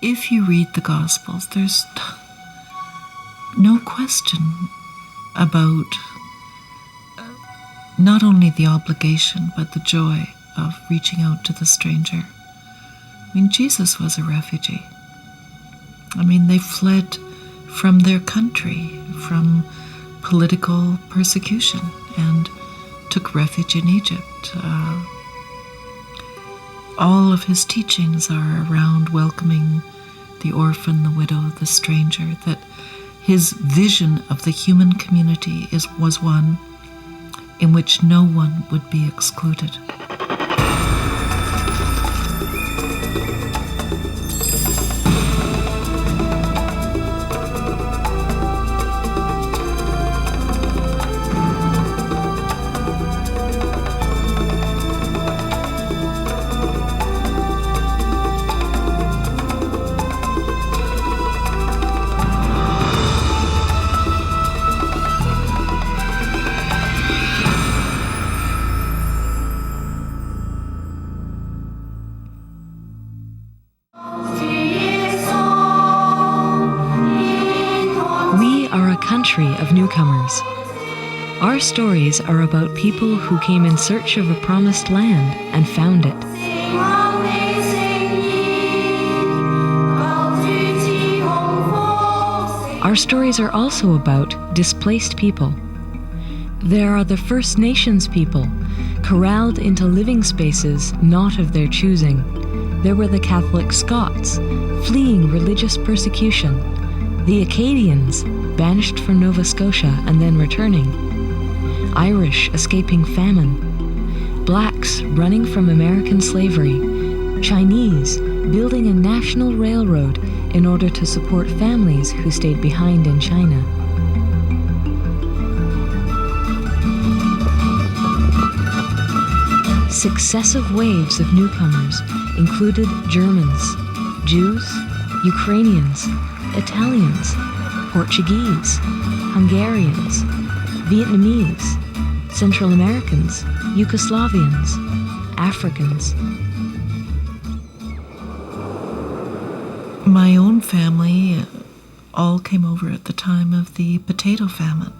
if you read the Gospels, there's no question about not only the obligation, but the joy of reaching out to the stranger. I mean, Jesus was a refugee. I mean, they fled from their country, from political persecution, and took refuge in Egypt. All of his teachings are around welcoming the orphan, the widow, the stranger, that his vision of the human community was one in which no one would be excluded. Of newcomers. Our stories are about people who came in search of a promised land and found it. Our stories are also about displaced people. There are the First Nations people, corralled into living spaces not of their choosing. There were the Catholic Scots, fleeing religious persecution. The Acadians, banished from Nova Scotia and then returning. Irish escaping famine. Blacks running from American slavery. Chinese building a national railroad in order to support families who stayed behind in China. Successive waves of newcomers included Germans, Jews, Ukrainians, Italians, Portuguese, Hungarians, Vietnamese, Central Americans, Yugoslavians, Africans. My own family all came over at the time of the potato famine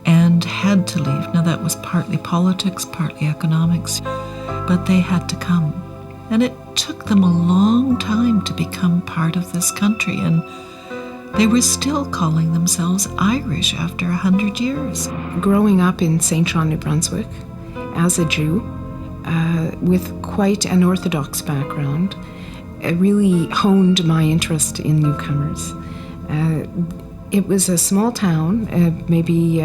and had to leave. Now that was partly politics, partly economics, but they had to come. And it took them a long time to become part of this country, and they were still calling themselves Irish after 100 years. Growing up in St. John, New Brunswick, as a Jew, with quite an Orthodox background, it really honed my interest in newcomers. It was a small town, maybe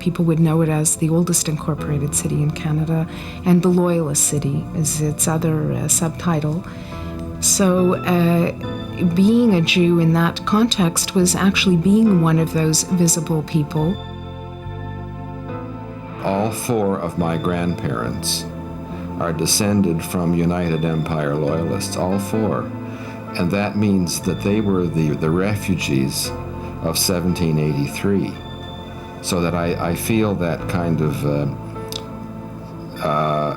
people would know it as the oldest incorporated city in Canada, and the Loyalist City is its other subtitle. So being a Jew in that context was actually being one of those visible people. All four of my grandparents are descended from United Empire Loyalists, all four. And that means that they were the refugees of 1783. So that I feel that kind of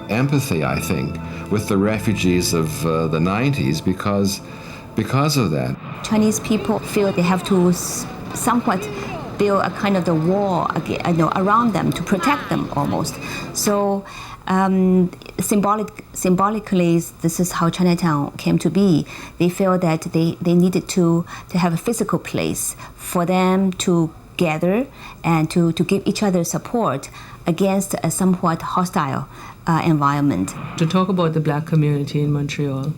empathy, I think, with the refugees of the 90s because of that. Chinese people feel they have to somewhat build a kind of the wall around them to protect them almost. So symbolically, this is how Chinatown came to be. They feel that they needed to have a physical place for them to gather and to give each other support against a somewhat hostile environment. To talk about the black community in Montreal,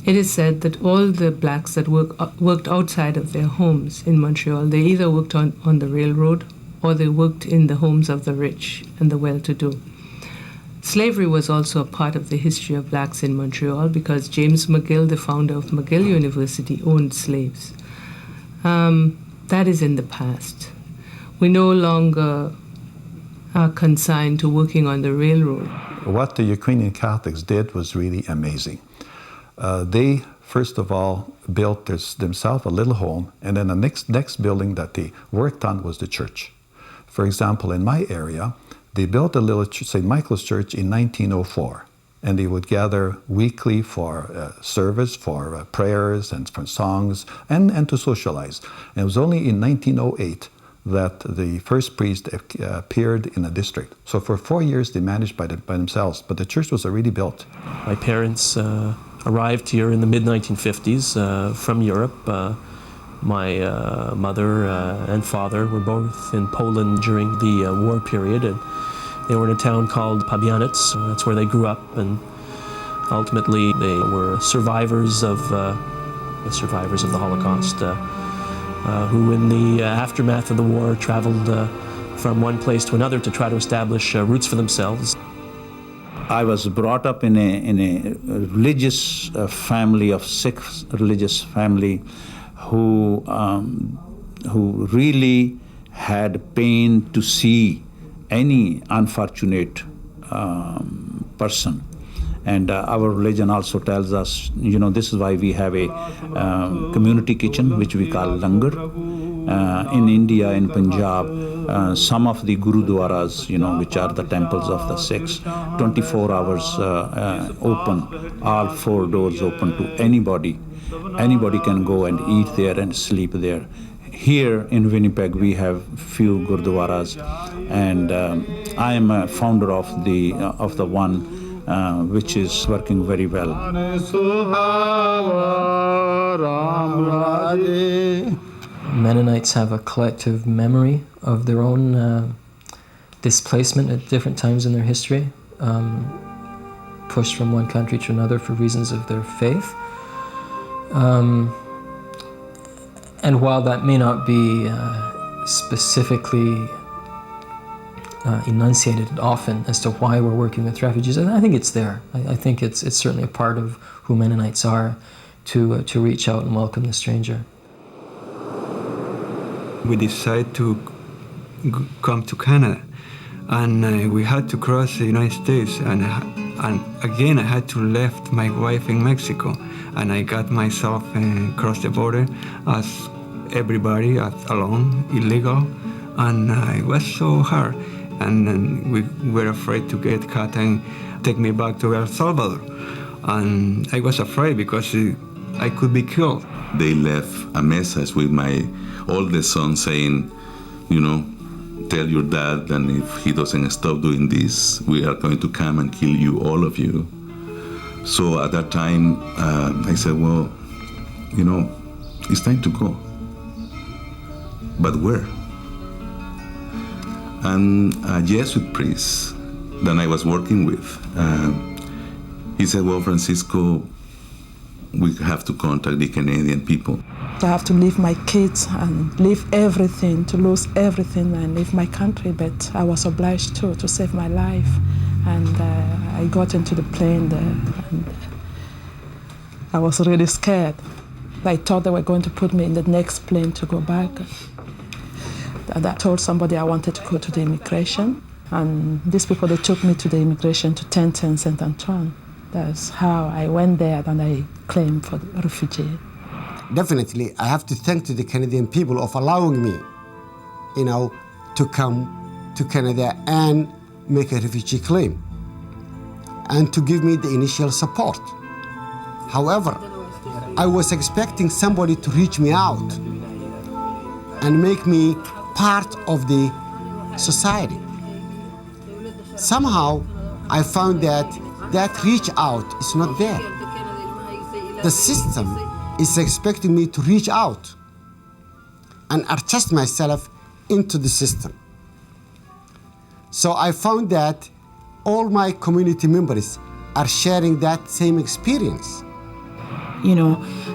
it is said that all the blacks that worked outside of their homes in Montreal, they either worked on the railroad or they worked in the homes of the rich and the well-to-do. Slavery was also a part of the history of blacks in Montreal because James McGill, the founder of McGill University, owned slaves. That is in the past. We no longer are consigned to working on the railroad. What the Ukrainian Catholics did was really amazing. They, first of all, built themselves a little home, and then the next building that they worked on was the church. For example, in my area, they built a little St. Michael's Church in 1904. and they would gather weekly for service, for prayers and for songs, and to socialize. And it was only in 1908 that the first priest appeared in a district. So for 4 years they managed by themselves, but the church was already built. My parents arrived here in the mid-1950s from Europe. My mother and father were both in Poland during the war period, and they were in a town called Pabianic. That's where they grew up, and ultimately they were survivors of the Holocaust, who in the aftermath of the war traveled from one place to another to try to establish roots for themselves. I was brought up in a religious family, of Sikh religious family, who really had pain to see any unfortunate person. And our religion also tells us, this is why we have a community kitchen, which we call langar. In India, in Punjab, some of the Gurdwaras, which are the temples of the Sikhs, 24 hours open, all 4 doors open to anybody. Anybody can go and eat there and sleep there. Here in Winnipeg, we have few Gurdwaras, and I am a founder of the one which is working very well. Mennonites have a collective memory of their own displacement at different times in their history, pushed from one country to another for reasons of their faith. And while that may not be specifically enunciated often as to why we're working with refugees, I think it's there. I think it's certainly a part of who Mennonites are, to reach out and welcome the stranger. We decided to come to Canada, and we had to cross the United States, and again I had to left my wife in Mexico, and I got myself across the border as everybody, alone, illegal, and it was so hard. And we were afraid to get caught and take me back to El Salvador. And I was afraid because I could be killed. They left a message with my oldest son saying, tell your dad that if he doesn't stop doing this, we are going to come and kill you, all of you. So at that time, I said, well, it's time to go. But where? And a Jesuit priest that I was working with, he said, well, Francisco, we have to contact the Canadian people. I have to leave my kids and leave everything, to lose everything and leave my country, but I was obliged to save my life. And I got into the plane there, and I was really scared. I thought they were going to put me in the next plane to go back. And I told somebody I wanted to go to the immigration, and these people, they took me to the immigration to Denton, St. Antoine. That's how I went there, and I claimed for the refugee. Definitely, I have to thank to the Canadian people of allowing me, to come to Canada and make a refugee claim, and to give me the initial support. However, I was expecting somebody to reach me out and make me part of the society. Somehow, I found that reach out is not there. The system is expecting me to reach out and adjust myself into the system. So I found that all my community members are sharing that same experience.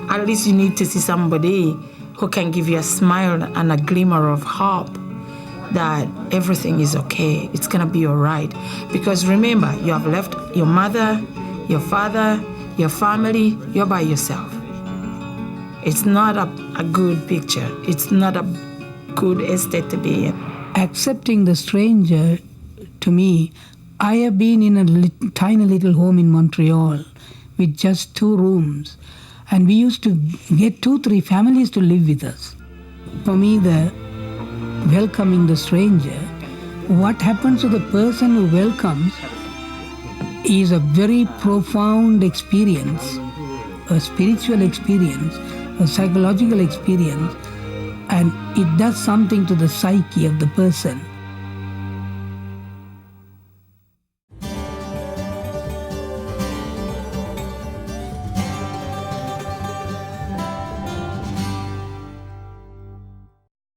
At least you need to see somebody who can give you a smile and a glimmer of hope that everything is okay, it's gonna be all right. Because remember, you have left your mother, your father, your family, you're by yourself. It's not a good picture. It's not a good estate to be in. Accepting the stranger, to me, I have been in a tiny little home in Montreal with just 2 rooms. And we used to get 2-3 families to live with us. For me, the welcoming the stranger, what happens to the person who welcomes is a very profound experience, a spiritual experience, a psychological experience, and it does something to the psyche of the person.